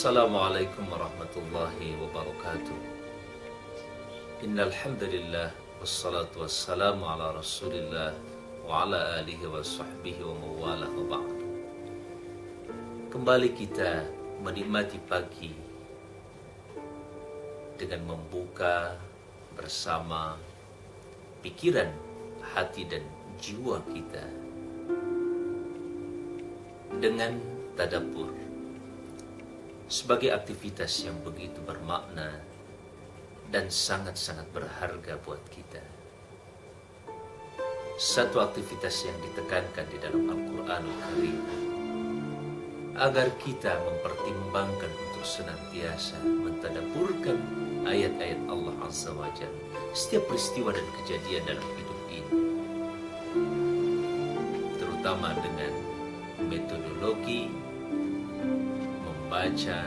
Assalamualaikum warahmatullahi wabarakatuh. Innal hamdalillah wassalatu wassalamu ala Rasulillah wa ala alihi wa sahbihi wa mawalah wa ba'd. Kembali kita menikmati pagi dengan membuka bersama pikiran, hati dan jiwa kita dengan tadabbur sebagai aktivitas yang begitu bermakna dan sangat-sangat berharga buat kita. Satu aktivitas yang ditekankan di dalam Al-Quranul Karim agar kita mempertimbangkan untuk senantiasa mentadabburkan ayat-ayat Allah Azza wa Jalla setiap peristiwa dan kejadian dalam hidup ini, terutama dengan metodologi membaca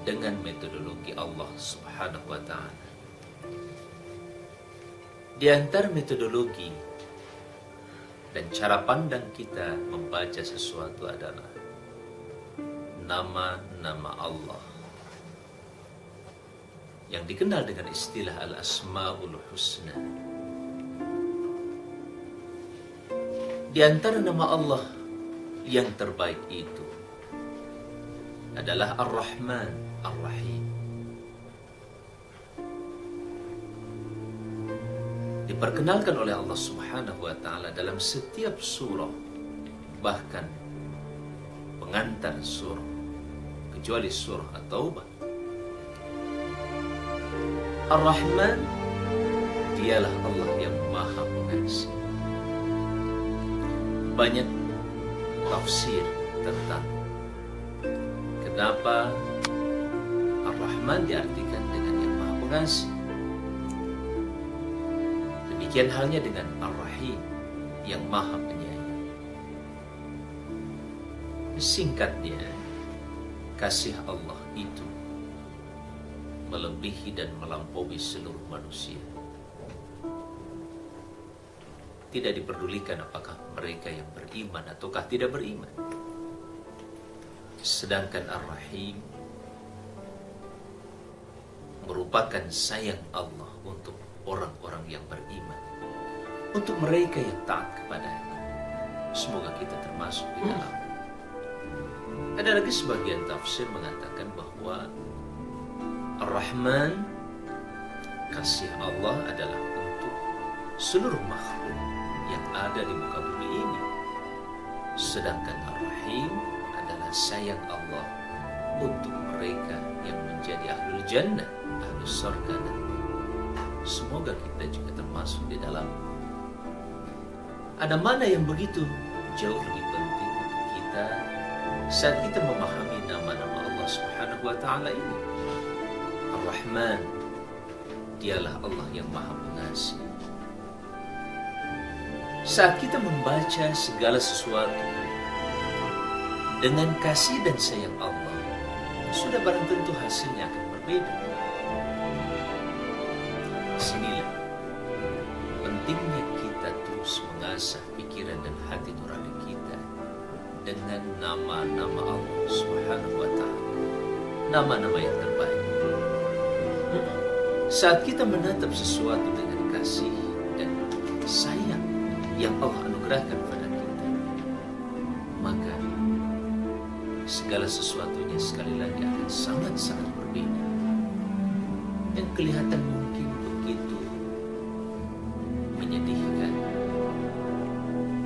dengan metodologi Allah Subhanahu wa Ta'ala. Di antara metodologi dan cara pandang kita membaca sesuatu adalah nama-nama Allah yang dikenal dengan istilah Al-Asma'ul Husna. Di antara nama Allah yang terbaik itu adalah Ar-Rahman Ar-Rahim. Diperkenalkan oleh Allah Subhanahu wa Ta'ala dalam setiap surah, bahkan pengantar surah, kecuali surah At-Taubah. Ar-Rahman, dialah Allah yang Maha Pengasih. Banyak tafsir tentang kenapa Ar-Rahman diartikan dengan yang Maha Pengasih. Demikian halnya dengan Ar-Rahim, yang Maha Penyayang. Singkatnya, kasih Allah itu melebihi dan melampaui seluruh manusia. Tidak diperdulikan apakah mereka yang beriman ataukah tidak beriman. Sedangkan Ar-Rahim merupakan sayang Allah untuk orang-orang yang beriman, untuk mereka yang taat kepada-Nya. Semoga kita termasuk di dalam. Ada lagi sebagian tafsir mengatakan bahwa Ar-Rahman, kasih Allah adalah untuk seluruh makhluk yang ada di muka bumi ini. Sedangkan Ar-Rahim adalah sayang Allah untuk mereka yang menjadi ahlul jannah, ahlul surga nanti. Semoga kita juga termasuk di dalam. Ada mana yang begitu jauh lebih penting untuk kita saat kita memahami nama-nama Allah Subhanahu wa Ta'ala ini. Ar-Rahman, dialah Allah yang Maha Pengasih. Saat kita membaca segala sesuatu dengan kasih dan sayang Allah, sudah barang tentu hasilnya akan berbeda. Sinilah pentingnya kita terus mengasah pikiran dan hati nurani kita dengan nama-nama Allah Subhanahu wa Ta'ala, nama-nama yang terbaik. Saat kita menatap sesuatu dengan kasih dan sayang yang Allah anugerahkan pada kita, maka segala sesuatunya sekali lagi akan sangat-sangat berbeda. Yang kelihatan mungkin begitu menyedihkan,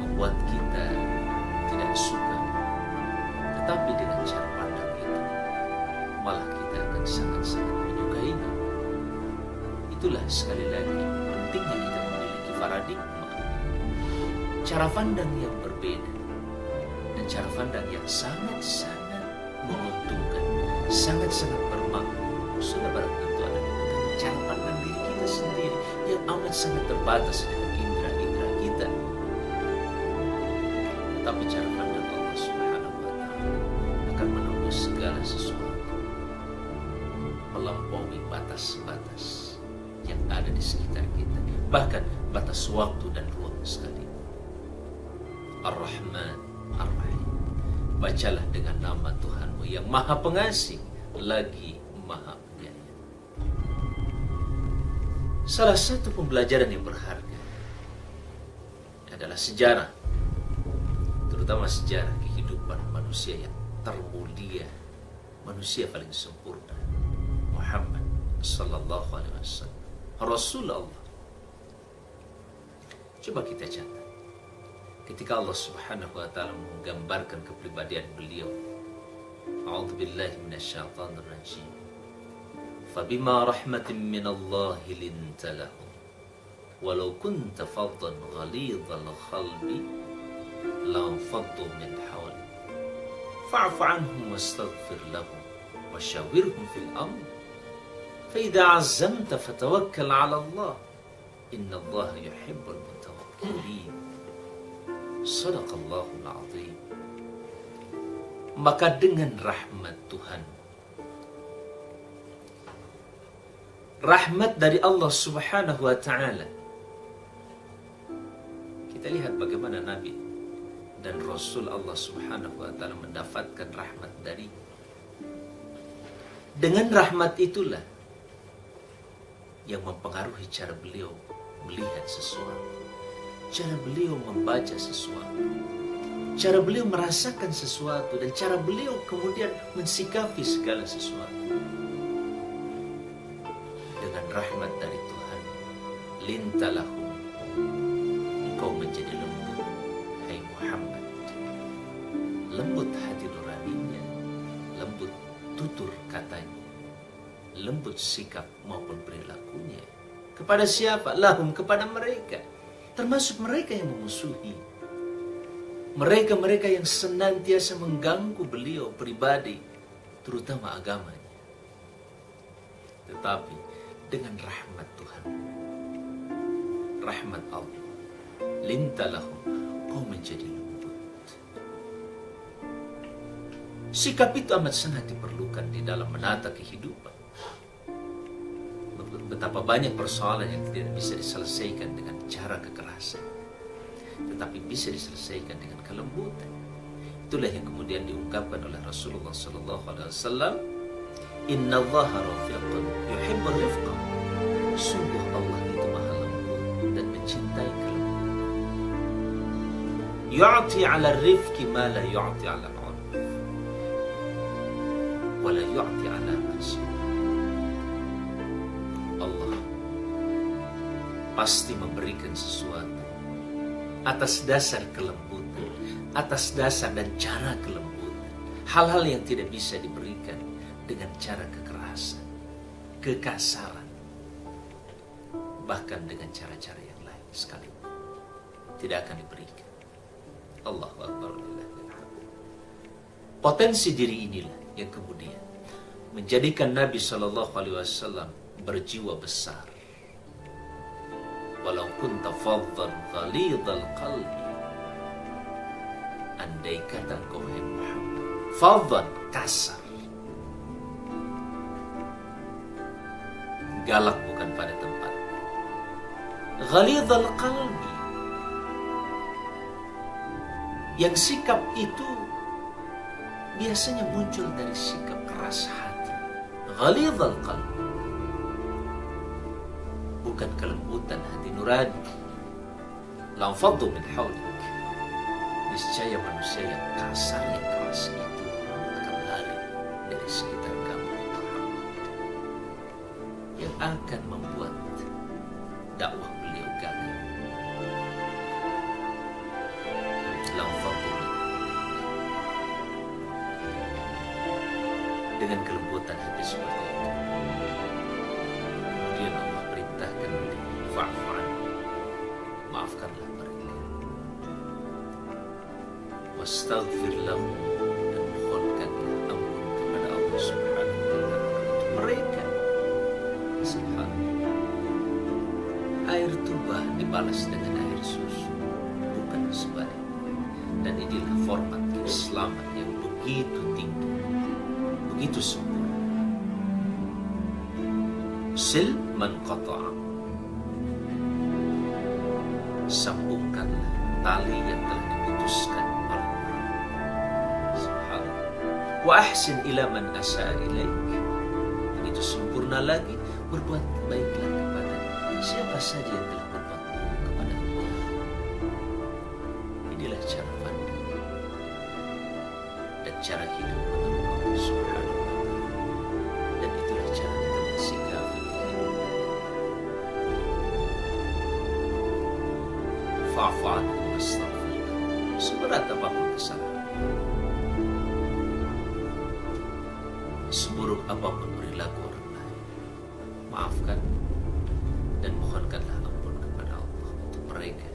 membuat kita tidak suka, tetapi dengan cara pandang itu malah kita akan sangat-sangat menyukainya. Itulah sekali lagi pentingnya kita memiliki paradigma, cara pandang yang berbeda, dan cara pandang yang sangat-sangat menguntungkan, sangat-sangat bermakna. Sudah barang tentu ada cara pandang diri kita sendiri yang amat sangat terbatas dengan indera-indera kita. Tapi cara pandang Allah Subhanahu wa Ta'ala akan menembus segala sesuatu, melampaui batas-batas yang ada di sekitar kita, bahkan batas waktu dan ruang sekali. Ar-Rahman Ar-Rahim. bacalah dengan nama Tuhanmu yang Maha Pengasih lagi Maha Penyayang. Salah satu pembelajaran yang berharga adalah sejarah, terutama sejarah kehidupan manusia yang termulia, manusia paling sempurna, Muhammad sallallahu alaihi wasallam, Rasulullah. Coba kita catat, ketika Allah Subhanahu wa taala menggambarkan kepribadian beliau, a'udzubillahi minasyaitonir rajim. Fabima rahmatin minallahi linta lahum walau kunta faddan ghalidhal qalbi lanfaddu min hawlik fa'fu anhum wastaghfir lahum washawirhum fil amr fa idza 'azamta fatawakkal 'ala Allah innallaha yuhibbul mutawakkilin. Shadaqallahul azim. Maka dengan rahmat Tuhan, rahmat dari Allah Subhanahu wa ta'ala, kita lihat bagaimana Nabi dan Rasul Allah Subhanahu wa ta'ala mendapatkan rahmat dari. Dengan rahmat itulah yang mempengaruhi cara beliau melihat sesuatu, cara beliau membaca sesuatu, cara beliau merasakan sesuatu, dan cara beliau kemudian mensikapi segala sesuatu. Dengan rahmat dari Tuhan, lintalahum, engkau menjadi lembut, hai Muhammad. Lembut hati nuraninya, lembut tutur katanya, lembut sikap maupun perilakunya. Kepada siapa? Lahum, kepada mereka, termasuk mereka yang memusuhi, mereka-mereka yang senantiasa mengganggu beliau pribadi, terutama agamanya. Tetapi dengan rahmat Tuhan, rahmat Allah, lintalahum, kau menjadi lembut. Sikap itu amat sangat diperlukan di dalam menata kehidupan. Betapa banyak persoalan yang tidak bisa diselesaikan dengan cara kekerasan, tetapi bisa diselesaikan dengan kelembutan. Itulah yang kemudian diungkapkan oleh Rasulullah sallallahu alaihi wasallam, innallaha rafiqun yuhibbur rifqa. Sungguh Allah itu maha lembut dan mencintai kelembutan. Yu'ti 'ala rifqi ma la yu'ti 'ala al-'unf wa la yu'ti 'ala al-'asr. Allah pasti memberikan sesuatu atas dasar kelembutan, atas dasar dan cara kelembutan. Hal-hal yang tidak bisa diberikan dengan cara kekerasan, kekasaran, bahkan dengan cara-cara yang lain sekalipun tidak akan diberikan. Allahu Akbar. Potensi diri inilah yang kemudian menjadikan Nabi Shallallahu Alaihi Wasallam berjiwa besar. Walau kunta faddan ghalidhal qalbi, andai kata engkau Muhammad faddan, kasar, galak bukan pada tempatnya, ghalidhal qalbi, yang sikap itu biasanya muncul dari sikap keras hati. Ghalidhal qalbi, bukan kelembutan hati nurani. Lanfaddu min hawlik, niscaya manusia yang kasar, yang keras itu akan lari dari sekitar kamu, yang akan membuat dakwah beliau gagal. Lanfaddu min, dengan kelembutan hati seperti itu, kemudian Allah perintahkan beliau, fa'fu anhum, maafkanlah mereka, wastaghfir lahum, dan mohonkanlah ampun kepada Allah Subhanahu wa ta'ala untuk mereka. Subhanallah, air tuba dibalas dengan air susu, bukan sebaliknya. Dan inilah format keislaman yang begitu tinggi, begitu sempurna. Sil man qata'a, sambungkanlah tali yang telah diputuskan oleh orang. Wa ahsin ila man asya'a ilaik. Begitu sempurna lagi, berbuat baiklah kepada siapa saja yang telah berbuat buruk kepada Allah. Inilah cara pandang dan cara hidup menurut Allah Subhanahu wa Ta'ala. Dan itulah cara kita mensikapi kehidupan. Fa'fu anhum wastaghfir lahum. Seberat apapun kesalahan, seburuk apapun perilaku orang lain, maafkan dan mohonkanlah ampun kepada Allah untuk mereka.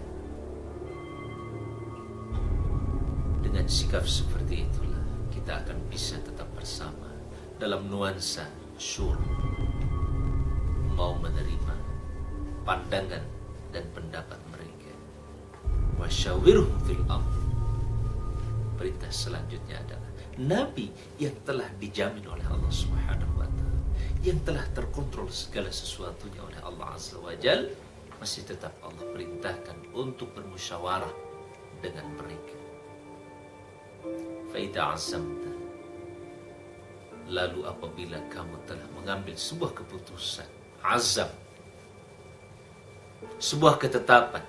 Dengan sikap seperti itulah kita akan bisa tetap bersama dalam nuansa syura, mau menerima pandangan dan pendapat mereka. Wasyawirhum fil amr. Perintah selanjutnya adalah Nabi yang telah dijamin oleh Allah Subhanahu wa Ta'ala, yang telah terkontrol segala sesuatunya oleh Allah Azza wa Jal, masih tetap Allah perintahkan untuk bermusyawarah dengan mereka. Faida azamta, lalu apabila kamu telah mengambil sebuah keputusan, azam, sebuah ketetapan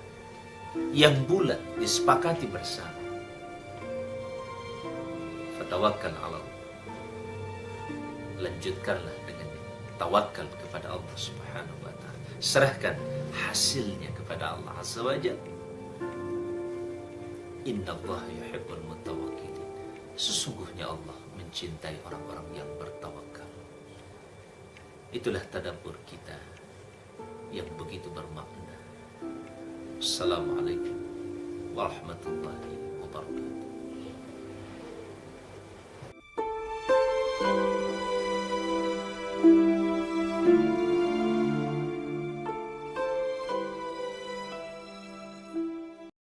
yang bulat disepakati bersama, tawakkal ala Allah. Lanjutkanlah dengan tawakal kepada Allah Subhanahu wa Ta'ala. Serahkan hasilnya kepada Allah Azza wa Jalla. Innallaha yuhibbul mutawakkilin. Sesungguhnya Allah mencintai orang-orang yang bertawakal. Itulah tadabbur kita yang begitu bermakna. Assalamualaikum warahmatullahi wabarakatuh. Thank you.